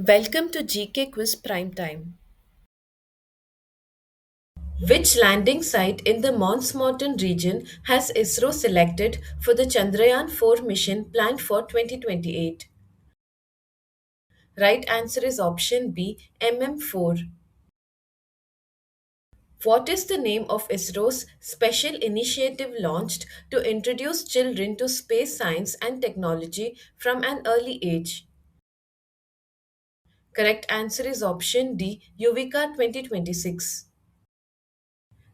Welcome to GK Quiz Prime Time. Which landing site in the Mons Mountain region has ISRO selected for the Chandrayaan 4 mission planned for 2028? Right answer is option B, MM4. What is the name of ISRO's special initiative launched to introduce children to space science and technology from an early age? Correct answer is option D, Yuvika 2026.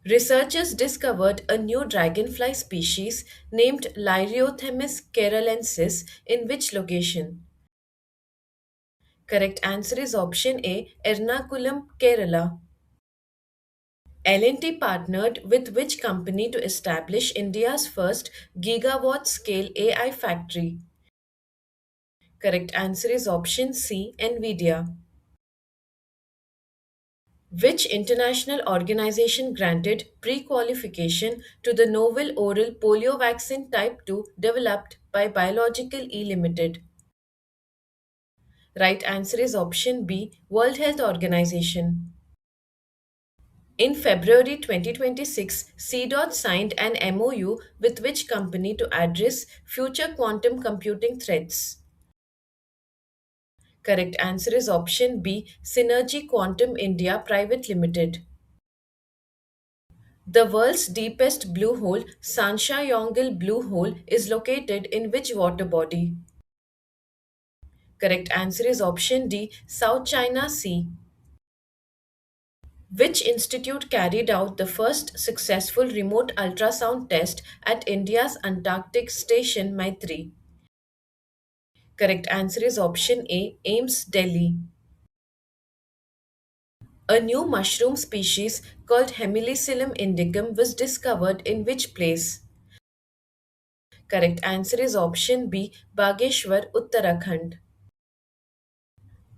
Researchers discovered a new dragonfly species named Lyriothemis carolensis in which location? Correct answer is option A, Ernakulam, Kerala. L&T partnered with which company to establish India's first gigawatt scale AI factory? Correct answer is option C, Nvidia. Which international organization granted pre qualification to the novel oral polio vaccine type 2 developed by Biological E Limited? Right answer is option B, World Health Organization. In February 2026, CDOT signed an MOU with which company to address future quantum computing threats? Correct answer is option B, Synergy Quantum India Private Limited. The world's deepest blue hole, Sansha-Yongle Blue Hole, is located in which water body? Correct answer is option D, South China Sea. Which institute carried out the first successful remote ultrasound test at India's Antarctic station Maitri? Correct answer is option A, AIMS Delhi. A new mushroom species called Hemilicillum indicum was discovered in which place? Correct answer is option B, Bageshwar, Uttarakhand.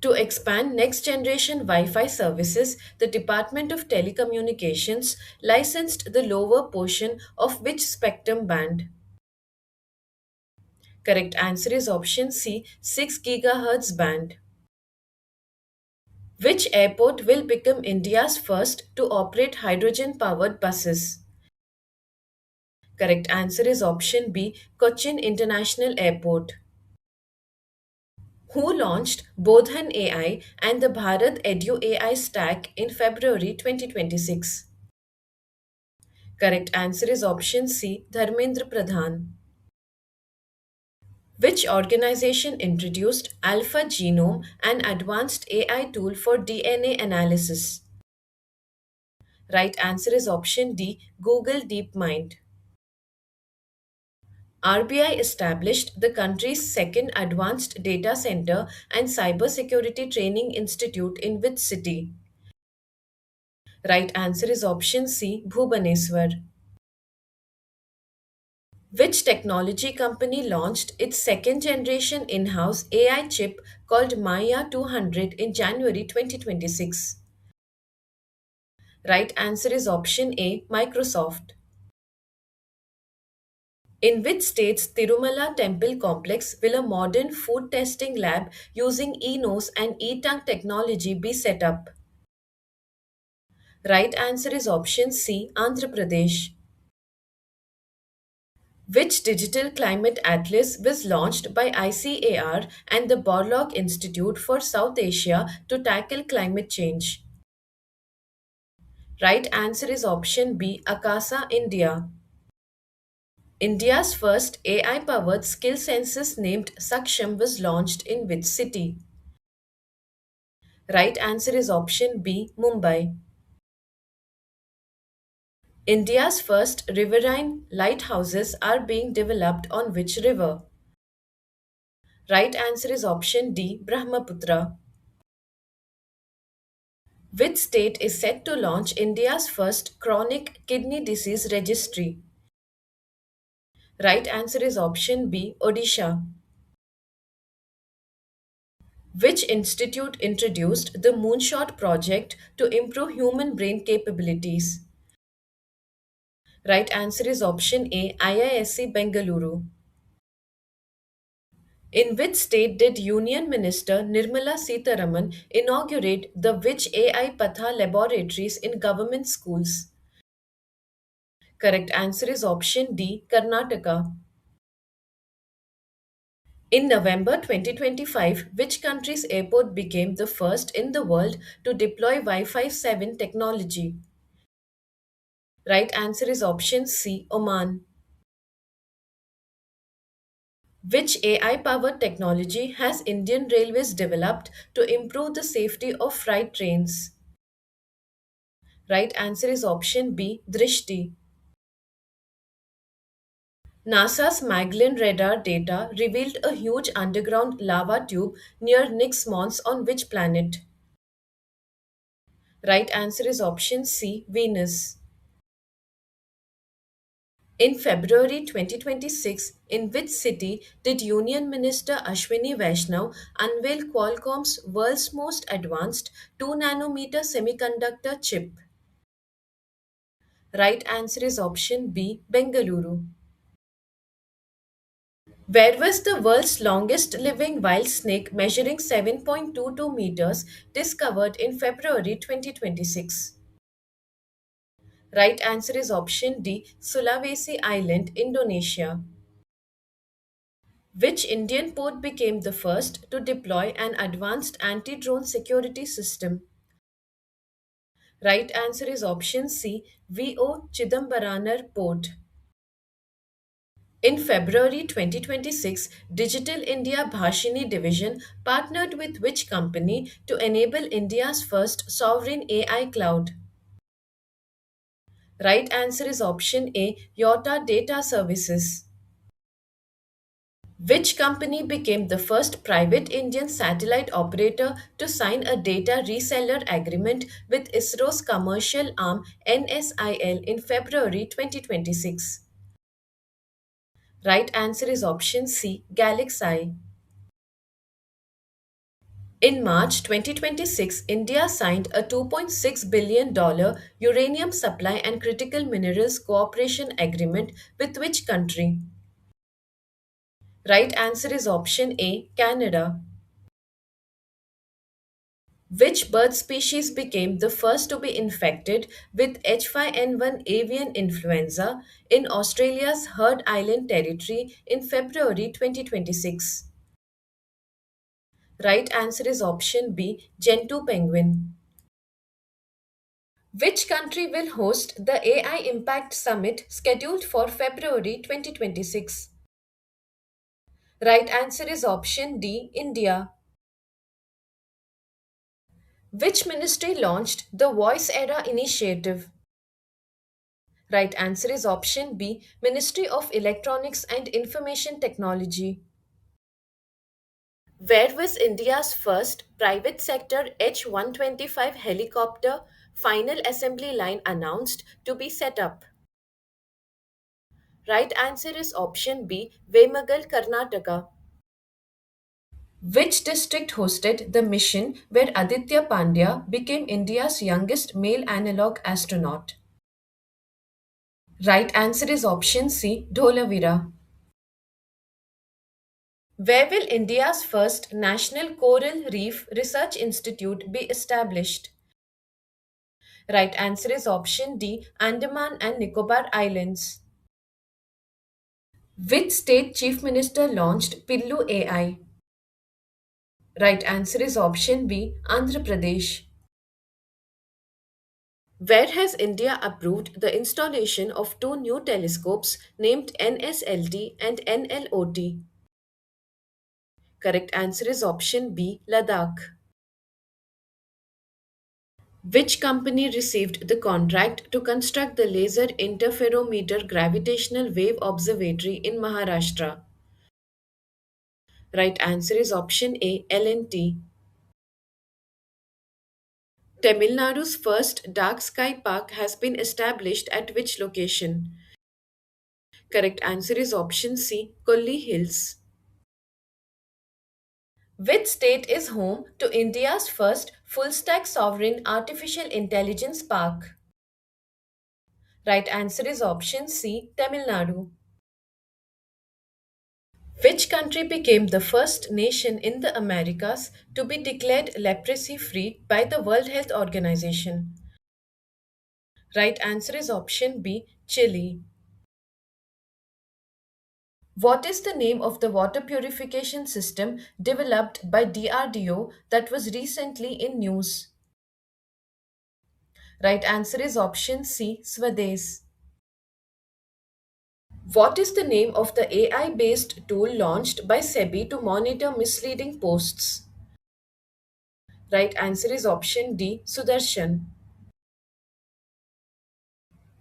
To expand next generation Wi Fi services, the Department of Telecommunications licensed the lower portion of which spectrum band? Correct answer is option C, 6 GHz band. Which airport will become India's first to operate hydrogen powered buses? Correct answer is option B, Cochin International Airport. Who launched Bodhan AI and the Bharat Edu AI stack in February 2026? Correct answer is option C, Dharmendra Pradhan. Which organization introduced Alpha Genome, an advanced AI tool for DNA analysis? Right answer is option D, Google DeepMind. RBI established the country's second advanced data center and cybersecurity training institute in which city? Right answer is option C, Bhubaneswar. Which technology company launched its second generation in house AI chip called Maya 200 in January 2026? Right answer is option A, Microsoft. In which state's Tirumala temple complex will a modern food testing lab using eNose and eTank technology be set up? Right answer is option C, Andhra Pradesh. Which digital climate atlas was launched by ICAR and the Borlaug Institute for South Asia to tackle climate change? Right answer is option B, Akasa, India. India's first AI powered skill census named Saksham was launched in which city? Right answer is option B, Mumbai. India's first riverine lighthouses are being developed on which river? Right answer is option D, Brahmaputra. Which state is set to launch India's first chronic kidney disease registry? Right answer is option B, Odisha. Which institute introduced the Moonshot project to improve human brain capabilities? Right answer is option A, IISc Bengaluru. In which state did Union Minister Nirmala Sitharaman inaugurate the which AI Patha laboratories in government schools? Correct answer is option D, Karnataka. In November 2025, which country's airport became the first in the world to deploy Wi Fi 7 technology? Right answer is option C, Oman. Which AI powered technology has Indian Railways developed to improve the safety of freight trains? Right answer is option B, Drishti. NASA's Magellan radar data revealed a huge underground lava tube near Nix Mons on which planet? Right answer is option C, Venus. In February 2026, in which city did Union Minister Ashwini Vaishnaw unveil Qualcomm's world's most advanced 2 nanometer semiconductor chip? Right answer is option B, Bengaluru. Where was the world's longest living wild snake measuring 7.22 meters discovered in February 2026? Right answer is option D, Sulawesi Island, Indonesia. Which Indian port became the first to deploy an advanced anti drone security system? Right answer is option C, VO Chidambaranar Port. In February 2026, Digital India Bhashini division partnered with which company to enable India's first sovereign AI cloud? Right answer is option A, Yota Data Services. Which company became the first private Indian satellite operator to sign a data reseller agreement with ISRO's commercial arm NSIL in February 2026? Right answer is option C, Galaxy. In March 2026, India signed a $2.6 billion uranium supply and critical minerals cooperation agreement with which country? Right answer is option A, Canada. Which bird species became the first to be infected with H5N1 avian influenza in Australia's Heard Island territory in February 2026? Right answer is option B, Gentoo penguin. Which country will host the AI Impact Summit scheduled for February 2026? Right answer is option D, India. Which ministry launched the Voice Era initiative? Right answer is option B, Ministry of Electronics and Information Technology. Where was India's first private sector H 125 helicopter final assembly line announced to be set up? Right answer is option B, Vemagal, Karnataka. Which district hosted the mission where Aditya Pandya became India's youngest male analog astronaut? Right answer is option C, Dholavira. Where will India's first National Coral Reef Research Institute be established? Right answer is option D, Andaman and Nicobar Islands. Which state chief minister launched Pillu AI? Right answer is option B, Andhra Pradesh. Where has India approved the installation of two new telescopes named NSLT and NLOT? Correct answer is option B, Ladakh. Which company received the contract to construct the Laser Interferometer Gravitational Wave Observatory in Maharashtra? Right answer is option A, L&T. Tamil Nadu's first dark sky park has been established at which location? Correct answer is option C, Kolli Hills. Which state is home to India's first full stack sovereign artificial intelligence park? Right answer is option C, Tamil Nadu. Which country became the first nation in the Americas to be declared leprosy free by the World Health Organization? Right answer is option B, Chile. What is the name of the water purification system developed by DRDO that was recently in news? Right answer is option C, Swades. What is the name of the AI based tool launched by SEBI to monitor misleading posts? Right answer is option D, Sudarshan.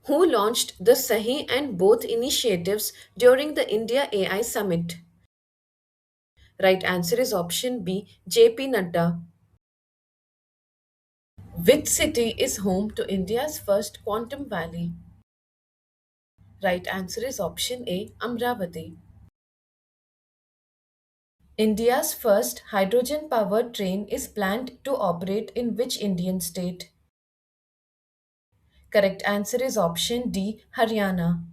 Who launched the Sahi and Both initiatives during the India AI Summit? Right answer is option B, JP Nadda. Which city is home to India's first quantum valley? Right answer is option A, Amravati. India's first hydrogen powered train is planned to operate in which Indian state? Correct answer is option D, Haryana.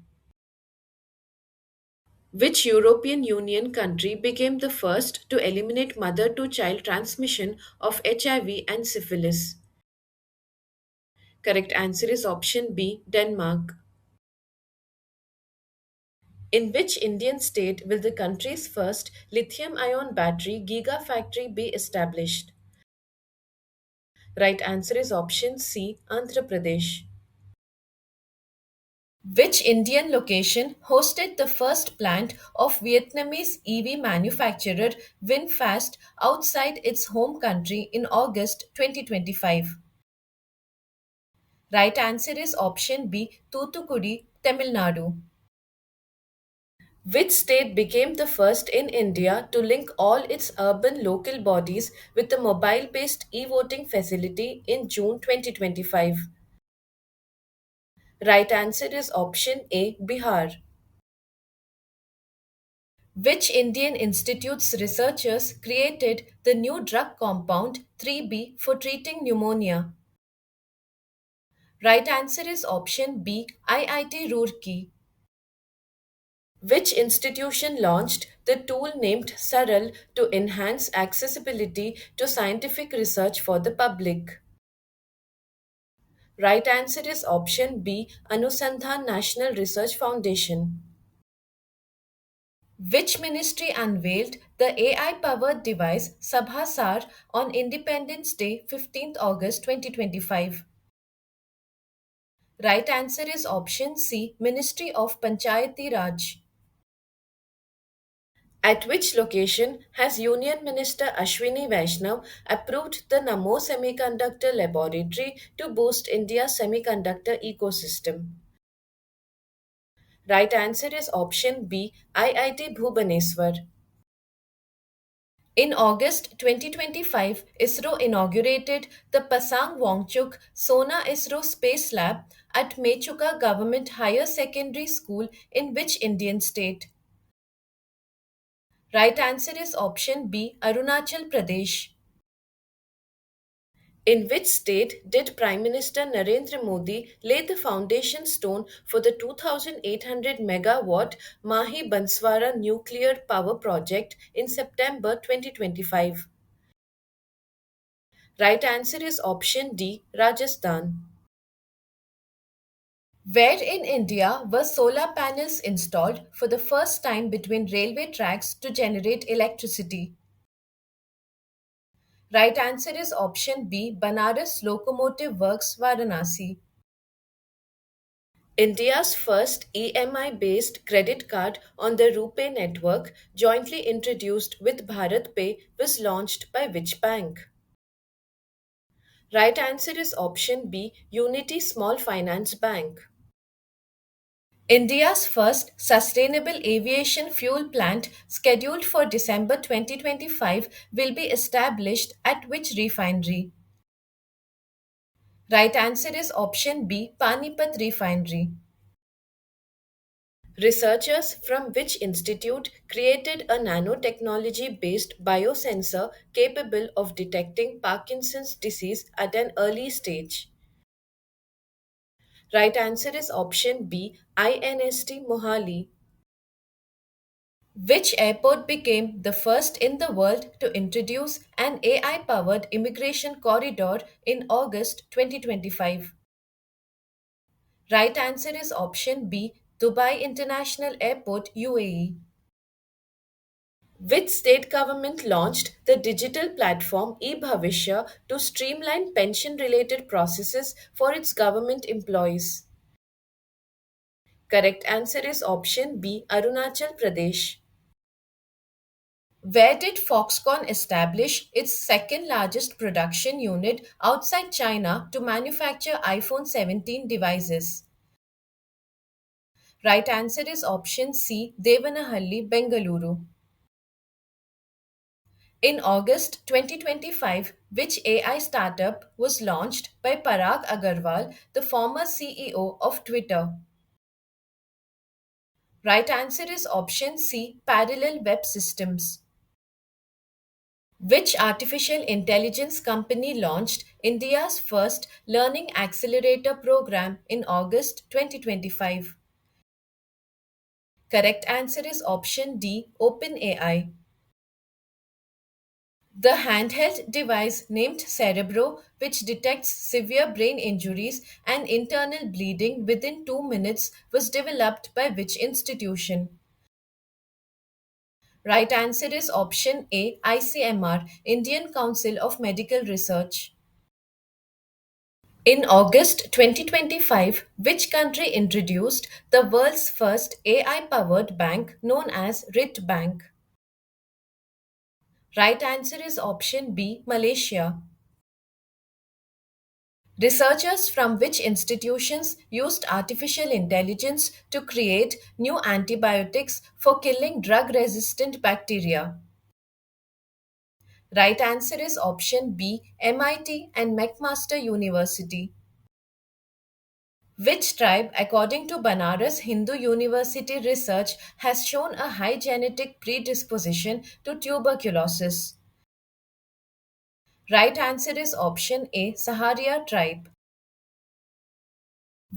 Which European Union country became the first to eliminate mother to child transmission of HIV and syphilis? Correct answer is option B, Denmark. In which Indian state will the country's first lithium ion battery gigafactory be established? Right answer is option C, Andhra Pradesh. Which Indian location hosted the first plant of Vietnamese EV manufacturer VinFast outside its home country in August 2025? Right answer is option B, Toothukudi, Tamil Nadu. Which state became the first in India to link all its urban local bodies with a mobile based e voting facility in June 2025? Right answer is option A, Bihar. Which Indian institute's researchers created the new drug compound 3B for treating pneumonia? Right answer is option B, IIT Roorkee. Which institution launched the tool named Saral to enhance accessibility to scientific research for the public? Right answer is option B, Anusandhan National Research Foundation. Which ministry unveiled the AI powered device Sabhasar on Independence Day, 15th August 2025? Right answer is option C, Ministry of Panchayati Raj. At which location has Union Minister Ashwini Vaishnav approved the Namo Semiconductor Laboratory to boost India's semiconductor ecosystem? Right answer is option B, IIT Bhubaneswar. In August 2025, ISRO inaugurated the Pasang Wangchuk Sona ISRO Space Lab at Mechuka Government Higher Secondary School in which Indian state? Right answer is option B, Arunachal Pradesh. In which state did Prime Minister Narendra Modi lay the foundation stone for the 2,800 megawatt Mahi Banswara nuclear power project in September 2025? Right answer is option D, Rajasthan. Where in India were solar panels installed for the first time between railway tracks to generate electricity? Right answer is option B, Banaras Locomotive Works, Varanasi. India's first EMI based credit card on the RuPay network, jointly introduced with Bharat Pay, was launched by which bank? Right answer is option B, Unity Small Finance Bank. India's first sustainable aviation fuel plant, scheduled for December 2025, will be established at which refinery? Right answer is option B, Panipat Refinery. Researchers from which institute created a nanotechnology based biosensor capable of detecting Parkinson's disease at an early stage? Right answer is option B, INST Mohali. Which airport became the first in the world to introduce an AI powered immigration corridor in August 2025? Right answer is option B, Dubai International Airport, UAE. Which state government launched the digital platform eBhavishya to streamline pension related processes for its government employees? Correct answer is option B, Arunachal Pradesh. Where did Foxconn establish its second largest production unit outside China to manufacture iPhone 17 devices? Right answer is option C, Devanahalli, Bengaluru. In August 2025, which AI startup was launched by Parag Agarwal, the former CEO of Twitter? Right answer is option C, Parallel Web Systems. Which artificial intelligence company launched India's first learning accelerator program in August 2025? Correct answer is option D, OpenAI. The handheld device named Cerebro, which detects severe brain injuries and internal bleeding within 2 minutes, was developed by which institution? Right answer is option A, ICMR, Indian Council of Medical Research. In August 2025, which country introduced the world's first AI powered bank known as RIT Bank? Right answer is option B, Malaysia. Researchers from which institutions used artificial intelligence to create new antibiotics for killing drug resistant bacteria? Right answer is option B, MIT and McMaster University. Which tribe, according to Banaras Hindu University research, has shown a high genetic predisposition to tuberculosis? Right answer is option A, Saharia tribe.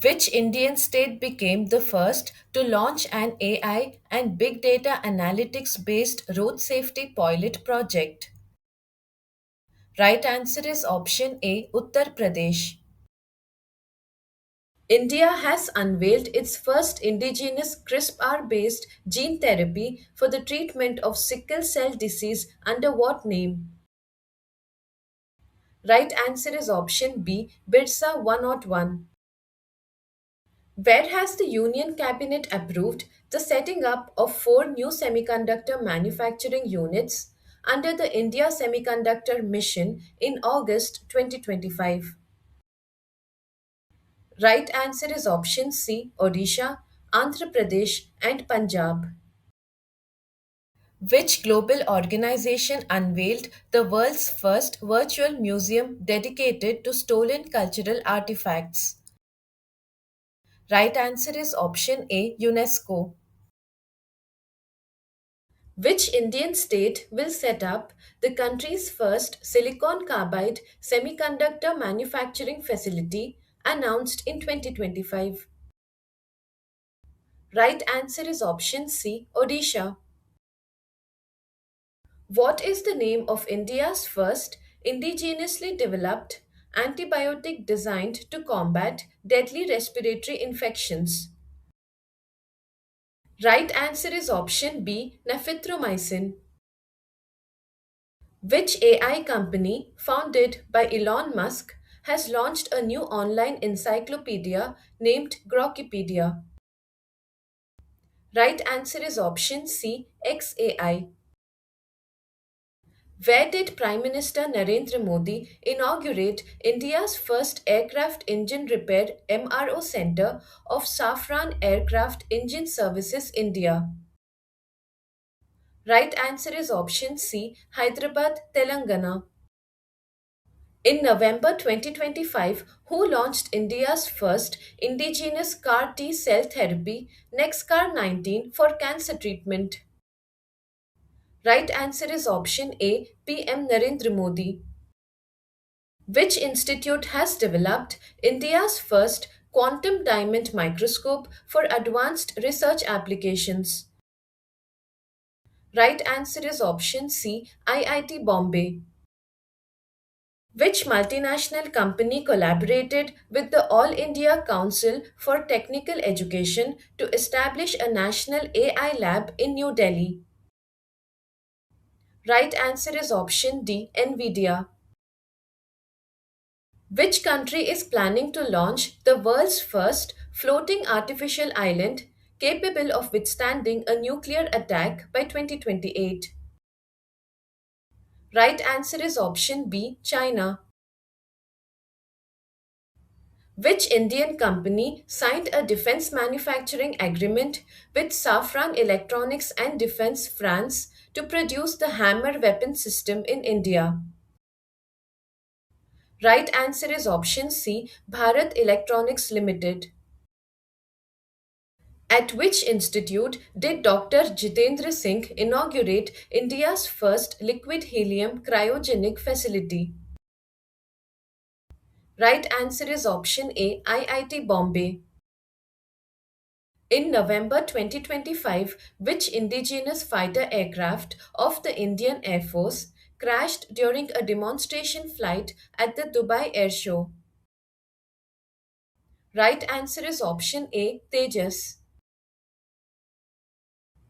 Which Indian state became the first to launch an AI and big data analytics based road safety pilot project? Right answer is option A, Uttar Pradesh. India has unveiled its first indigenous CRISPR based gene therapy for the treatment of sickle cell disease under what name? Right answer is option B, Birsa 101. Where has the Union Cabinet approved the setting up of four new semiconductor manufacturing units under the India Semiconductor Mission in August 2025? Right answer is option C, Odisha, Andhra Pradesh, and Punjab. Which global organization unveiled the world's first virtual museum dedicated to stolen cultural artifacts? Right answer is option A, UNESCO. Which Indian state will set up the country's first silicon carbide semiconductor manufacturing facility announced in 2025? Right answer is option C, Odisha. What is the name of India's first indigenously developed antibiotic designed to combat deadly respiratory infections? Right answer is option B, nephithromycin. Which AI company, founded by Elon Musk, has launched a new online encyclopedia named Grokipedia? Right answer is option C, XAI. Where did Prime Minister Narendra Modi inaugurate India's first aircraft engine repair MRO center of Safran Aircraft Engine Services India? Right answer is option C, Hyderabad, Telangana. In November 2025, who launched India's first indigenous CAR T cell therapy, NextCar 19, for cancer treatment? Right answer is option A, PM Narendra Modi. Which institute has developed India's first quantum diamond microscope for advanced research applications? Right answer is option C, IIT Bombay. Which multinational company collaborated with the All India Council for Technical Education to establish a national AI lab in New Delhi? Right answer is option D, NVIDIA. Which country is planning to launch the world's first floating artificial island capable of withstanding a nuclear attack by 2028? Right answer is option B, China. Which Indian company signed a defense manufacturing agreement with Safran Electronics and Defense France to produce the Hammer weapon system in India? Right answer is option C, Bharat Electronics Limited. At which institute did Dr. Jitendra Singh inaugurate India's first liquid helium cryogenic facility? Right answer is option A, IIT Bombay. In November 2025, which indigenous fighter aircraft of the Indian Air Force crashed during a demonstration flight at the Dubai Air Show? Right answer is option A, Tejas.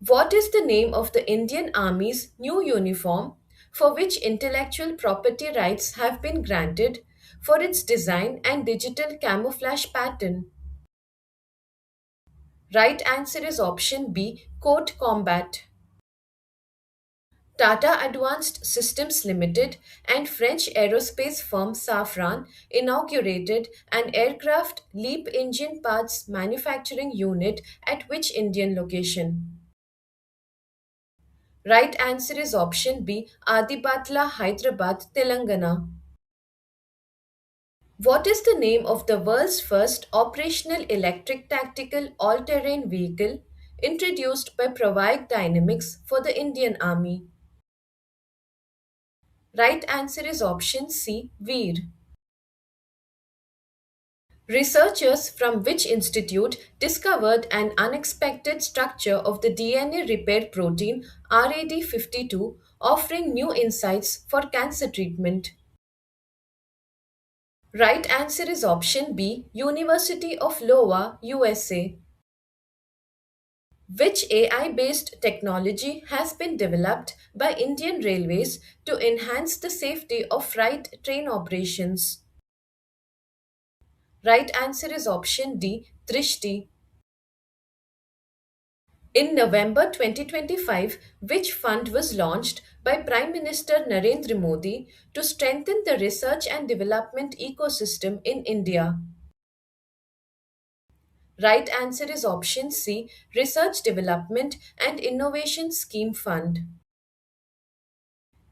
What is the name of the Indian Army's new uniform for which intellectual property rights have been granted for its design and digital camouflage pattern? Right answer is option B, Coat Combat. Tata Advanced Systems Limited and French aerospace firm Safran inaugurated an aircraft LEAP engine parts manufacturing unit at which Indian location? Right answer is option B, Adibatla, Hyderabad, Telangana. What is the name of the world's first operational electric tactical all terrain vehicle introduced by Provide Dynamics for the Indian Army? Right answer is option C, Veer. Researchers from which institute discovered an unexpected structure of the DNA repair protein RAD52, offering new insights for cancer treatment? Right answer is option B, University of Iowa, USA. Which AI based technology has been developed by Indian Railways to enhance the safety of freight train operations? Right answer is option D, Drishti. In November 2025, which fund was launched by Prime Minister Narendra Modi to strengthen the research and development ecosystem in India? Right answer is option C, Research Development and Innovation Scheme Fund.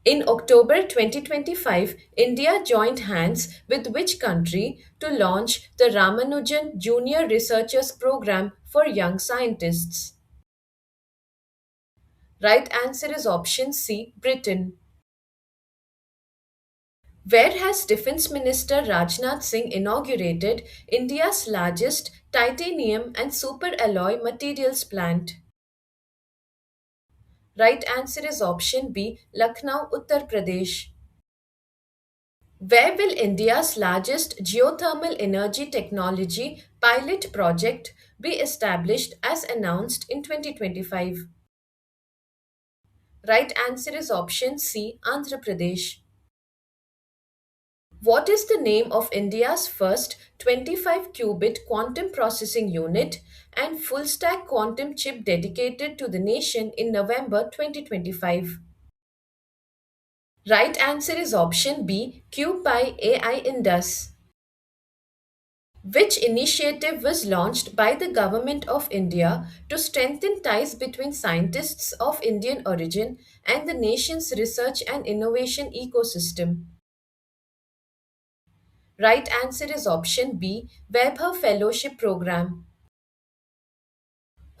In October 2025, India joined hands with which country to launch the Ramanujan Junior Researchers Program for Young Scientists? Right answer is option C, Britain. Where has Defence Minister Rajnath Singh inaugurated India's largest titanium and superalloy materials plant? Right answer is option B, Lucknow, Uttar Pradesh. Where will India's largest geothermal energy technology pilot project be established as announced in 2025? Right answer is option C, Andhra Pradesh. What is the name of India's first 25 qubit quantum processing unit and full stack quantum chip dedicated to the nation in November 2025? Right answer is option B, QPI AI Indus. Which initiative was launched by the Government of India to strengthen ties between scientists of Indian origin and the nation's research and innovation ecosystem? Right answer is option B, Vaibhav Fellowship Program.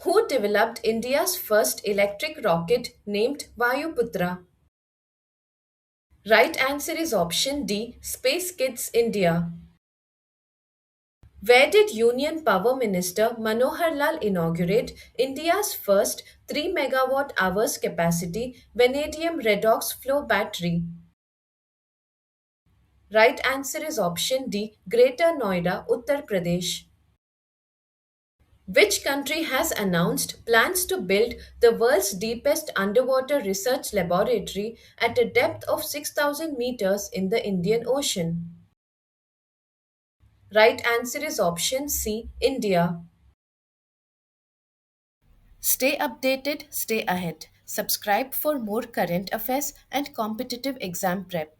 Who developed India's first electric rocket named Vayuputra? Right answer is option D, Space Kids India. Where did Union Power Minister Manohar Lal inaugurate India's first 3 megawatt hours capacity vanadium redox flow battery? Right answer is option D, Greater Noida, Uttar Pradesh. Which country has announced plans to build the world's deepest underwater research laboratory at a depth of 6,000 meters in the Indian Ocean? Right answer is option C, India. Stay updated, stay ahead. Subscribe for more current affairs and competitive exam prep.